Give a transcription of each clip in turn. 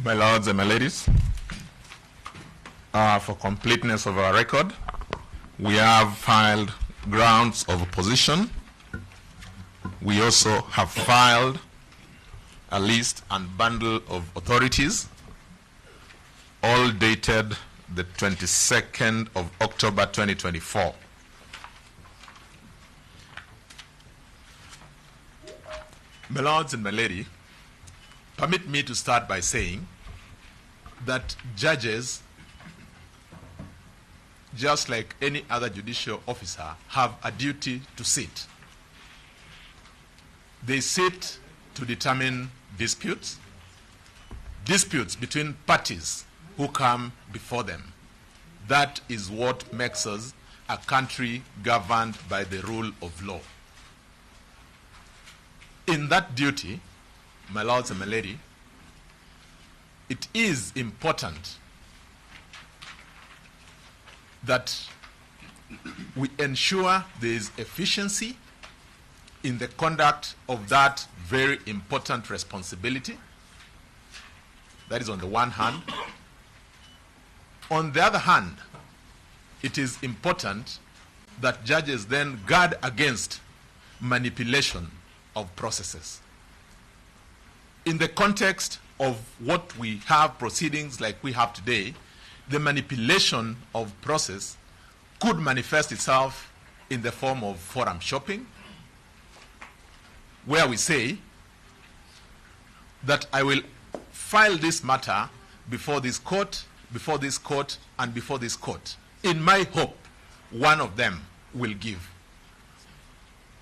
My lords and my ladies, for completeness of our record, we have filed grounds of opposition. We also have filed a list and bundle of authorities, all dated the 22nd of October 2024. My lords and my lady, permit me to start by saying that judges, just like any other judicial officer, have a duty to sit. They sit to determine disputes between parties who come before them. That is what makes us a country governed by the rule of law. In that duty, my lords and my lady, it is important that we ensure there is efficiency in the conduct of that very important responsibility. That is on the one hand. On the other hand, it is important that judges then guard against manipulation of processes. In the context of what we have, proceedings like we have today, the manipulation of process could manifest itself in the form of forum shopping, where we say that I will file this matter before this court, and before this court. In my hope, one of them will give.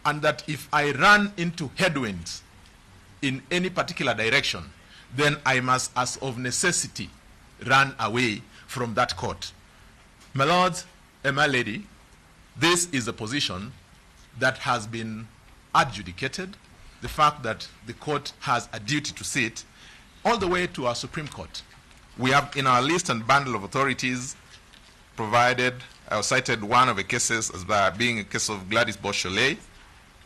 And that if I run into headwinds in any particular direction, then I must, as of necessity, run away from that court. My lords and my lady, this is a position that has been adjudicated, the fact that the court has a duty to sit, all the way to our Supreme Court. We have in our list and bundle of authorities provided, cited one of the cases as being a case of Gladys Beausoleil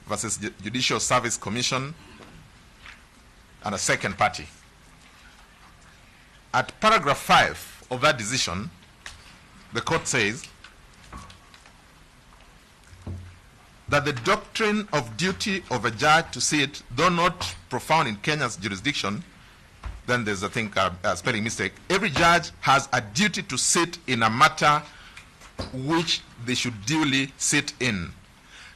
versus Judicial Service Commission and a second party. At paragraph 5 of that decision, the court says that the doctrine of duty of a judge to sit, though not profound in Kenya's jurisdiction, then there's a spelling mistake. Every judge has a duty to sit in a matter which they should duly sit in.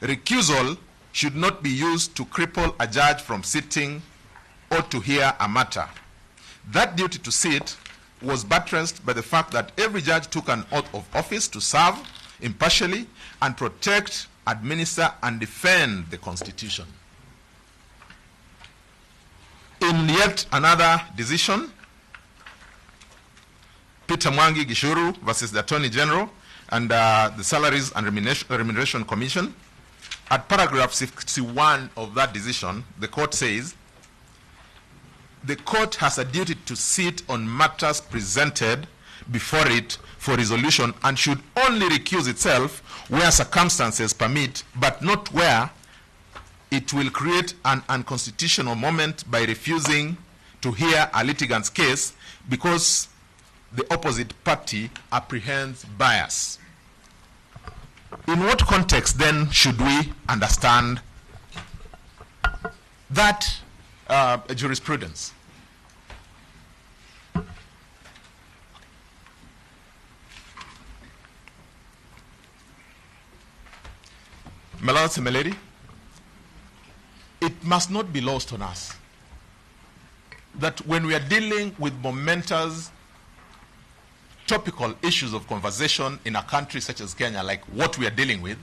Recusal should not be used to cripple a judge from sitting or to hear a matter. That duty to sit was buttressed by the fact that every judge took an oath of office to serve impartially and protect, administer, and defend the Constitution. In yet another decision, Peter Mwangi Gishuru versus the Attorney General and the Salaries and Remuneration Commission, at paragraph 61 of that decision, the court says, the court has a duty to sit on matters presented before it for resolution and should only recuse itself where circumstances permit, but not where it will create an unconstitutional moment by refusing to hear a litigant's case because the opposite party apprehends bias. In what context then should we understand that jurisprudence? My lords and my lady, it must not be lost on us that when we are dealing with momentous topical issues of conversation in a country such as Kenya, like what we are dealing with,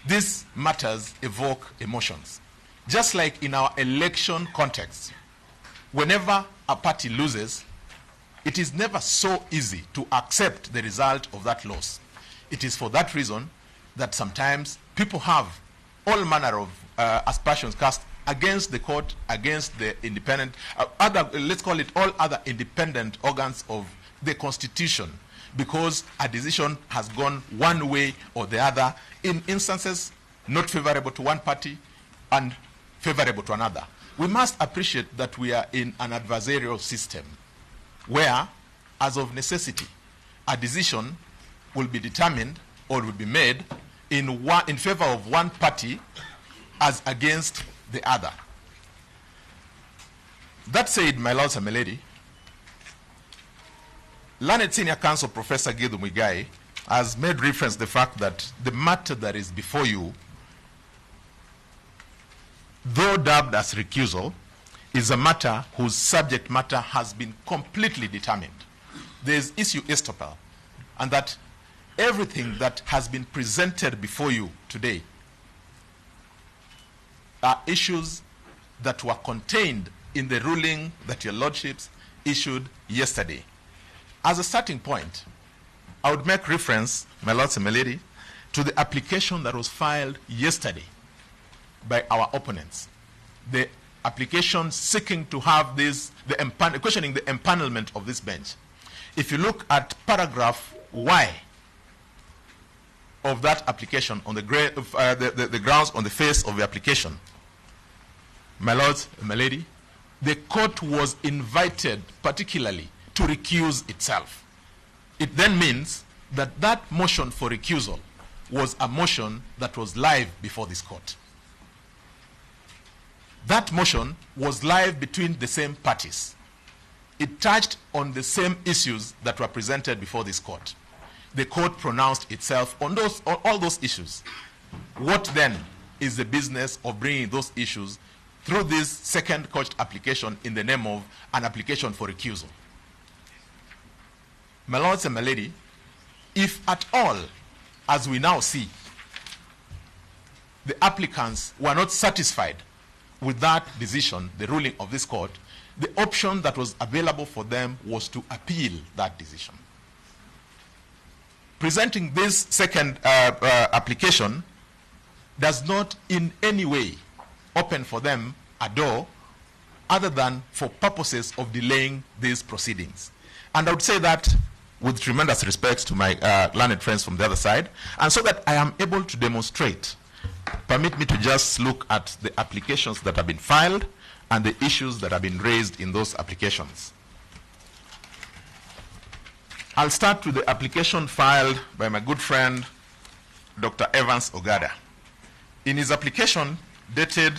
these matters evoke emotions. Just like in our election context, whenever a party loses, it is never so easy to accept the result of that loss. It is for that reason that sometimes people have all manner of aspersions cast against the court, against the independent, let's call it all other independent organs of the Constitution, because a decision has gone one way or the other, in instances not favorable to one party and favorable to another. We must appreciate that we are in an adversarial system. where, as of necessity, a decision will be determined or will be made in favor of one party as against the other. That said, my lords and my lady, learned senior counsel Professor Githu Muigai has made reference to the fact that the matter that is before you, though dubbed as recusal, is a matter whose subject matter has been completely determined. There is issue estoppel, and that everything that has been presented before you today are issues that were contained in the ruling that your lordships issued yesterday. As a starting point, I would make reference, my lords and my lady, to the application that was filed yesterday by our opponents. The application seeking to have this, questioning the empanelment of this bench. If you look at paragraph Y of that application, on the grounds on the face of the application, my lords and my lady, the court was invited particularly to recuse itself. It then means that that motion for recusal was a motion that was live before this court. That motion was live between the same parties. It touched on the same issues that were presented before this court. The court pronounced itself on all those issues. What then is the business of bringing those issues through this second court application in the name of an application for recusal? My lords and my lady, if at all, as we now see, the applicants were not satisfied with that decision, the ruling of this court, the option that was available for them was to appeal that decision. Presenting this second application does not in any way open for them a door other than for purposes of delaying these proceedings. And I would say that with tremendous respect to my learned friends from the other side, and so that I am able to demonstrate, permit me to just look at the applications that have been filed and the issues that have been raised in those applications. I'll start with the application filed by my good friend, Dr. Evans Ogada. In his application dated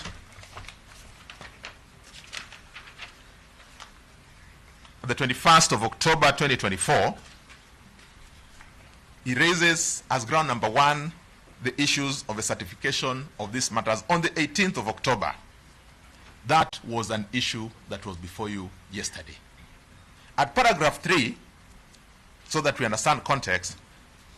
the 21st of October 2024, he raises as ground number one the issues of the certification of these matters on the 18th of October. That was an issue that was before you yesterday. At paragraph 3, so that we understand context,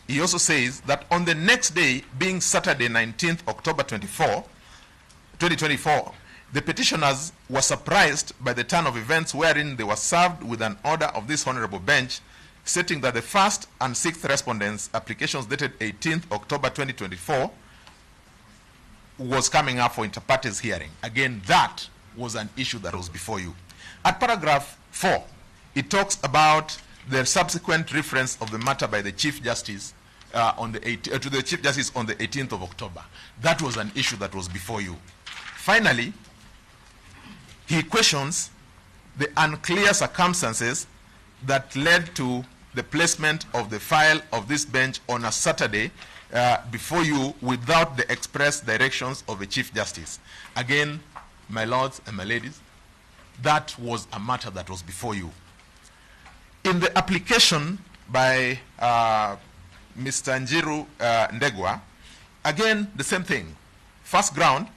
he also says that on the next day, being Saturday 19th October 2024, the petitioners were surprised by the turn of events wherein they were served with an order of this honorable bench stating that the first and sixth respondents' applications dated 18th October 2024 was coming up for inter partes hearing. Again, that was an issue that was before you. At paragraph 4, it talks about the subsequent reference of the matter by the Chief Justice to the Chief Justice on the 18th of October. That was an issue that was before you. Finally, he questions the unclear circumstances that led to the placement of the file of this bench on a Saturday before you without the express directions of the Chief Justice. Again, my lords and my ladies, that was a matter that was before you. In the application by Mr. Njiru Ndegwa, again, the same thing. First ground,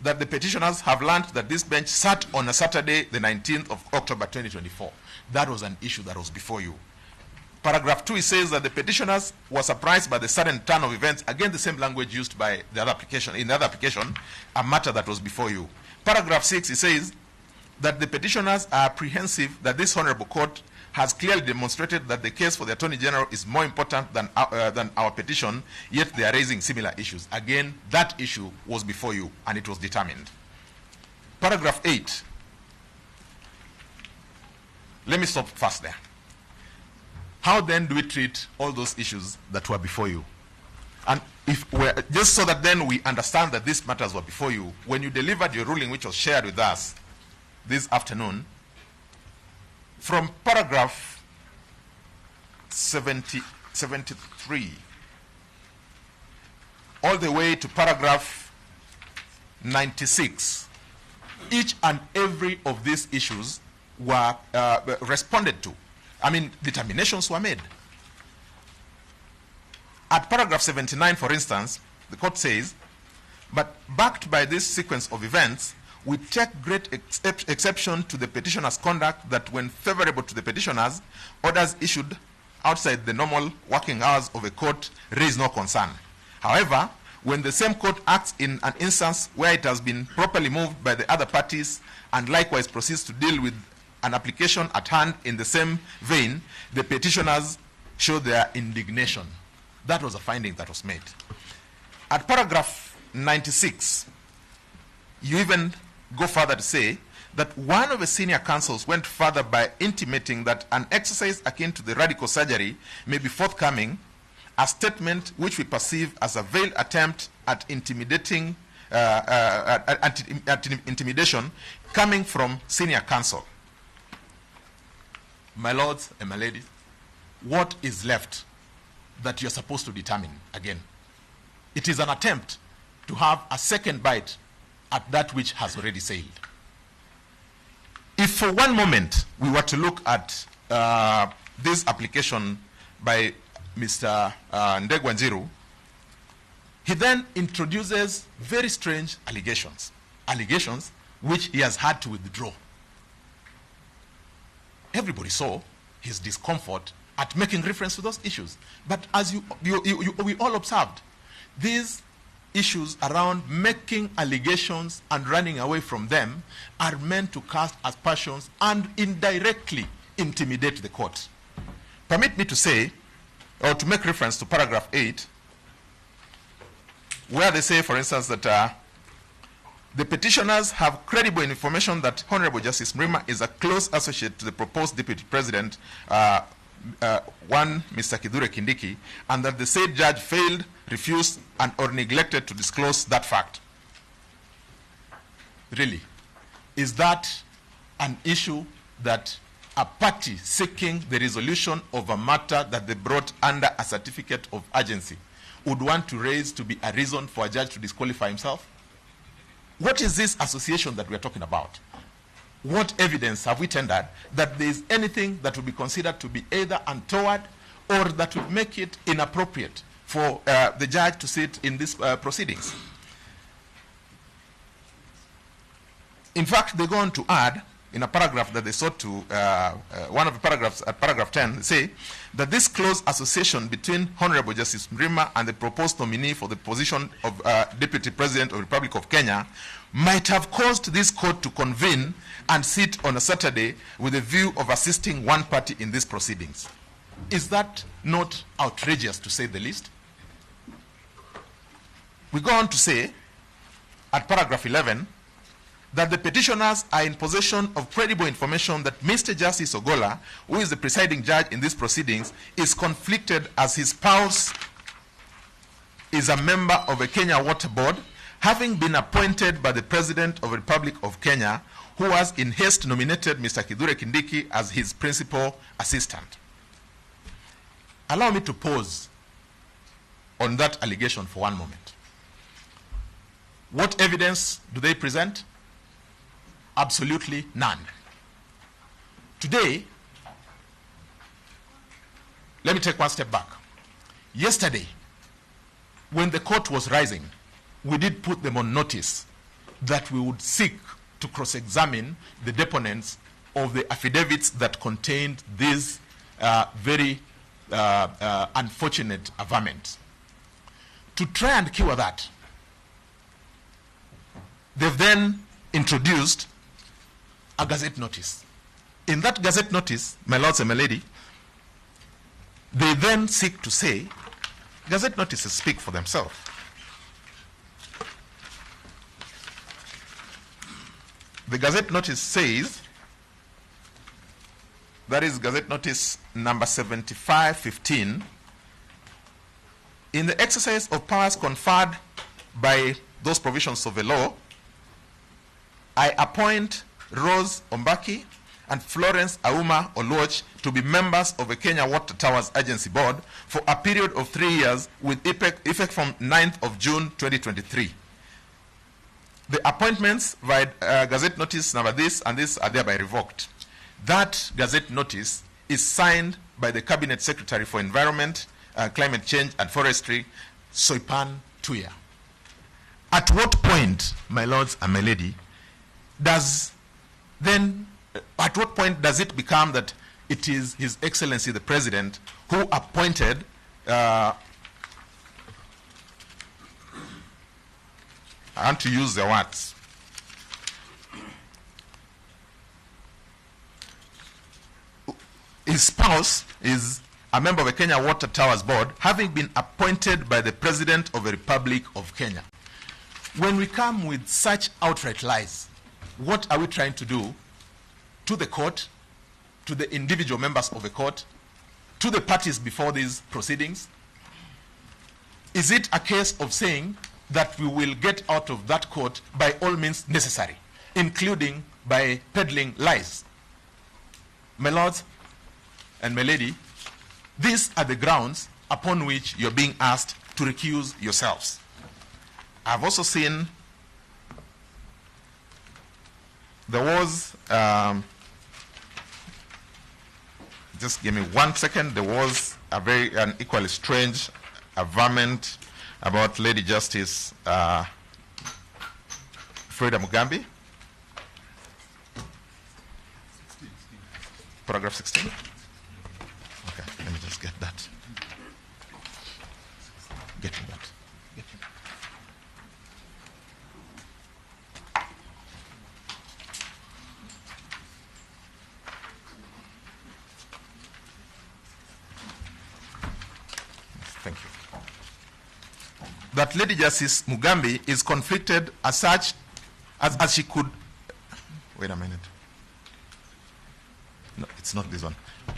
that the petitioners have learned that this bench sat on a Saturday, the 19th of October 2024. That was an issue that was before you. Paragraph 2, it says that the petitioners were surprised by the sudden turn of events. Again, the same language used by the other application. In the other application, a matter that was before you. Paragraph 6, it says that the petitioners are apprehensive that this honorable court has clearly demonstrated that the case for the Attorney General is more important than our petition, yet they are raising similar issues. Again, that issue was before you, and it was determined. Paragraph 8. Let me stop first there. How then do we treat all those issues that were before you? And if we're, just so that then we understand that these matters were before you, when you delivered your ruling, which was shared with us this afternoon, from paragraph 73 all the way to paragraph 96, each and every of these issues were responded to. I mean, determinations were made. At paragraph 79, for instance, the court says, but backed by this sequence of events, we take great exception to the petitioner's conduct that when favorable to the petitioners, orders issued outside the normal working hours of a court raise no concern. However, when the same court acts in an instance where it has been properly moved by the other parties and likewise proceeds to deal with an application at hand in the same vein, the petitioners show their indignation. That was a finding that was made. At paragraph 96, you even go further to say that one of the senior counsels went further by intimating that an exercise akin to the radical surgery may be forthcoming, a statement which we perceive as a veiled attempt at intimidating, intimidation coming from senior counsel. My lords and my ladies, what is left that you're supposed to determine again? It is an attempt to have a second bite at that which has already sailed. If for one moment we were to look at this application by Mr. Ndegwanjiru, he then introduces very strange allegations which he has had to withdraw. Everybody saw his discomfort at making reference to those issues. But as we all observed, these issues around making allegations and running away from them are meant to cast aspersions and indirectly intimidate the court. Permit me to say, or to make reference to paragraph 8, where they say, for instance, that the petitioners have credible information that Honorable Justice Murima is a close associate to the proposed Deputy President, one Mr. Kithure Kindiki, and that the said judge failed, refused, and or neglected to disclose that fact. Really, is that an issue that a party seeking the resolution of a matter that they brought under a certificate of urgency would want to raise to be a reason for a judge to disqualify himself? What is this association that we're talking about? What evidence have we tendered that there is anything that would be considered to be either untoward or that would make it inappropriate for the judge to sit in these proceedings? In fact, they go on to add, in a paragraph that they sought to, one of the paragraphs at paragraph 10, they say that this close association between Honorable Justice Murima and the proposed nominee for the position of Deputy President of the Republic of Kenya might have caused this court to convene and sit on a Saturday with a view of assisting one party in these proceedings. Is that not outrageous, to say the least? We go on to say, at paragraph 11, that the petitioners are in possession of credible information that Mr. Justice Ogolla, who is the presiding judge in these proceedings, is conflicted as his spouse is a member of a Kenya Water Board, having been appointed by the President of the Republic of Kenya, who has in haste nominated Mr. Kithure Kindiki as his principal assistant. Allow me to pause on that allegation for one moment. What evidence do they present? Absolutely none. Today, let me take one step back. Yesterday, when the court was rising, we did put them on notice that we would seek to cross-examine the deponents of the affidavits that contained these very unfortunate averments. To try and cure that, they've then introduced a gazette notice. In that gazette notice, my lords and my lady, they then seek to say, gazette notices speak for themselves. The gazette notice says, that is gazette notice number 7515, in the exercise of powers conferred by those provisions of the law, I appoint Rose Ombaki and Florence Auma Oluoch to be members of the Kenya Water Towers Agency Board for a period of 3 years with effect from 9th of June 2023. The appointments via Gazette Notice number this and this are thereby revoked. That Gazette Notice is signed by the Cabinet Secretary for Environment, Climate Change and Forestry, Soipan Tuya. At what point, my lords and my lady, at what point does it become that it is His Excellency the President who appointed I want to use the words. His spouse is a member of the Kenya Water Towers Board, having been appointed by the President of the Republic of Kenya. When we come with such outright lies, what are we trying to do to the court, to the individual members of the court, to the parties before these proceedings? Is it a case of saying that we will get out of that court by all means necessary, including by peddling lies? My lords and my lady, these are the grounds upon which you're being asked to recuse yourselves. I've also seen there was, just give me 1 second, there was an equally strange averment about Lady Justice Frida Mugambi. Paragraph 16. Okay, let me just get that. Getting that. Thank you. That Lady Justice Mugambi is conflicted as such as she could. Wait a minute. No, it's not this one.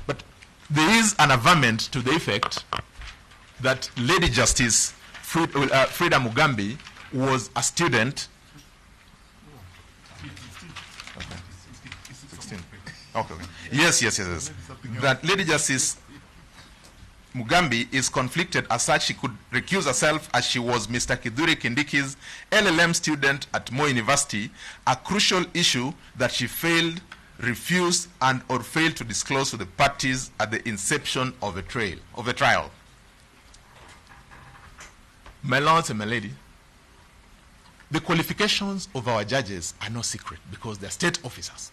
But there is an averment to the effect that Lady Justice Frida Mugambi was a student. Okay. 16. Okay. Yes. That Lady Justice Mugambi is conflicted as such she could recuse herself as she was Mr. Kidhure Kindiki's LLM student at Moi University, a crucial issue that she failed, refused, and or failed to disclose to the parties at the inception of the trial. My lords and my lady, the qualifications of our judges are no secret because they're state officers.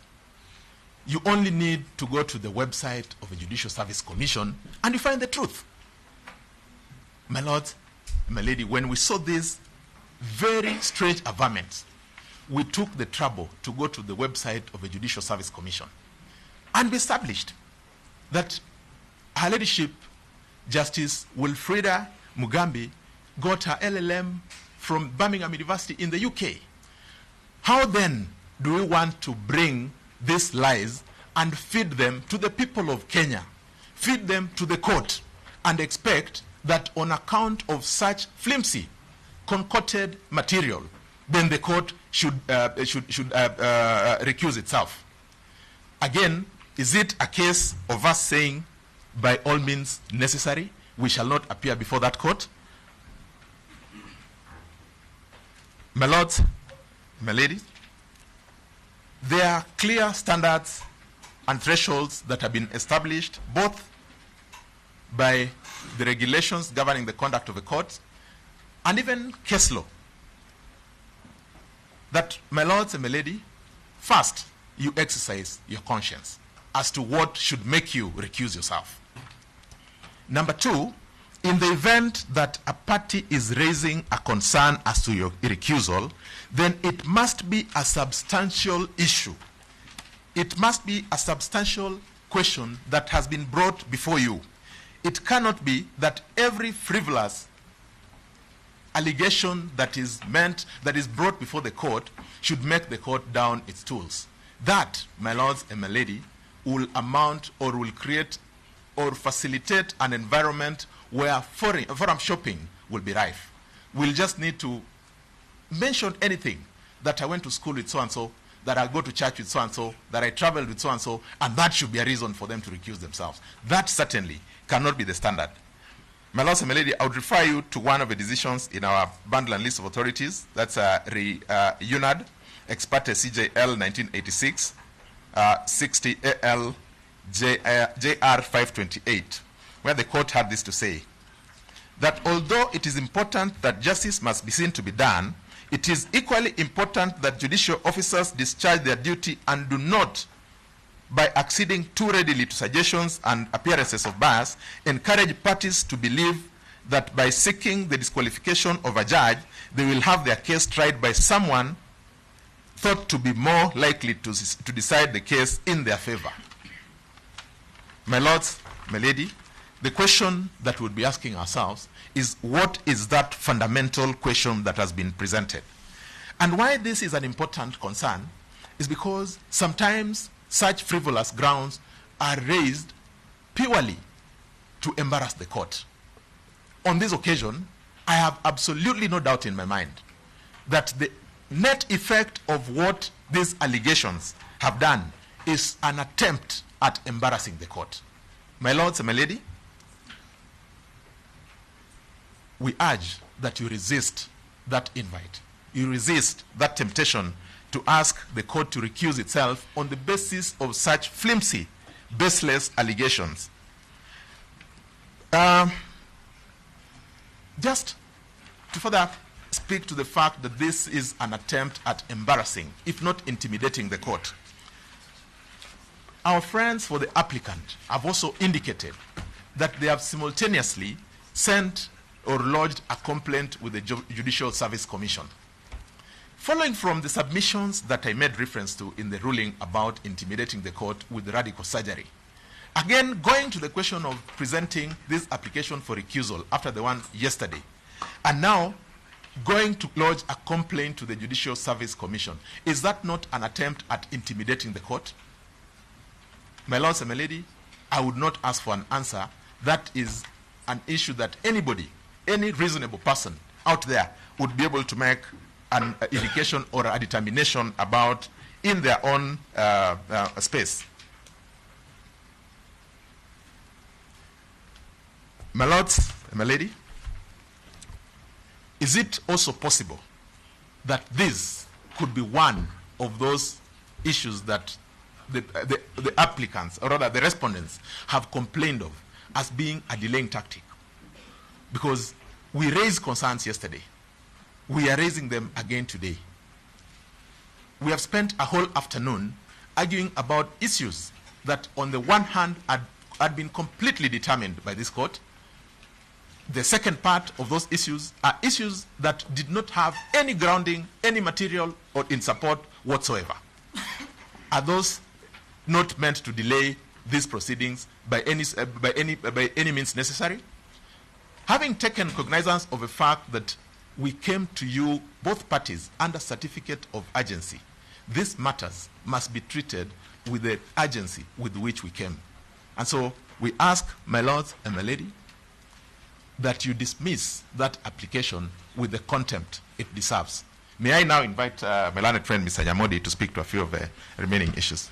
You only need to go to the website of the Judicial Service Commission and you find the truth. My lords, my lady, when we saw these very strange averments, we took the trouble to go to the website of the Judicial Service Commission and we established that Her Ladyship Justice Wilfrida Mugambi got her LLM from Birmingham University in the UK. How then do we want to bring these lies and feed them to the people of Kenya, feed them to the court, and expect that on account of such flimsy, concocted material, then the court should recuse itself? Again, is it a case of us saying, by all means necessary, we shall not appear before that court? My lords, my ladies, there are clear standards and thresholds that have been established both by the regulations governing the conduct of the court and even case law. That, my lords and my lady, first, you exercise your conscience as to what should make you recuse yourself. Number two, in the event that a party is raising a concern as to your recusal, then it must be a substantial issue. It must be a substantial question that has been brought before you. It cannot be that every frivolous allegation that is brought before the court should make the court down its tools. That, my lords and my lady, will amount or will create or facilitate an environment where forum shopping will be rife. We'll just need to mention anything, that I went to school with so-and-so, that I go to church with so-and-so, that I traveled with so-and-so, and that should be a reason for them to recuse themselves. That certainly cannot be the standard. My lords and my lady, I would refer you to one of the decisions in our bundle and list of authorities. That's UNAD, ex parte CJL 1986, 60 AL JR 528, where the court had this to say, that although it is important that justice must be seen to be done, it is equally important that judicial officers discharge their duty and do not, by acceding too readily to suggestions and appearances of bias, encourage parties to believe that by seeking the disqualification of a judge, they will have their case tried by someone thought to be more likely to decide the case in their favor. My lords, my lady, the question that we'll be asking ourselves is, what is that fundamental question that has been presented? And why this is an important concern is because sometimes such frivolous grounds are raised purely to embarrass the court. On this occasion, I have absolutely no doubt in my mind that the net effect of what these allegations have done is an attempt at embarrassing the court. My lords and my lady, we urge that you resist that invite. You resist that temptation to ask the court to recuse itself on the basis of such flimsy, baseless allegations. Just to further speak to the fact that this is an attempt at embarrassing, if not intimidating, the court. Our friends for the applicant have also indicated that they have simultaneously sent or lodged a complaint with the Judicial Service Commission. Following from the submissions that I made reference to in the ruling about intimidating the court with radical surgery, again going to the question of presenting this application for recusal after the one yesterday, and now going to lodge a complaint to the Judicial Service Commission, is that not an attempt at intimidating the court? My lords and my lady, I would not ask for an answer. That is an issue that anybody, any reasonable person out there would be able to make an indication or a determination about in their own space. My lords and my lady, is it also possible that this could be one of those issues that the applicants, or rather the respondents, have complained of as being a delaying tactic? Because we raised concerns yesterday. We are raising them again today. We have spent a whole afternoon arguing about issues that on the one hand had been completely determined by this court. The second part of those issues are issues that did not have any grounding, any material, or in support whatsoever. Are those not meant to delay these proceedings by any means necessary? Having taken cognizance of the fact that we came to you, both parties, under certificate of urgency, these matters must be treated with the urgency with which we came. And so we ask, my lords and my lady, that you dismiss that application with the contempt it deserves. May I now invite my learned friend, Mr. Nyamodi, to speak to a few of the remaining issues.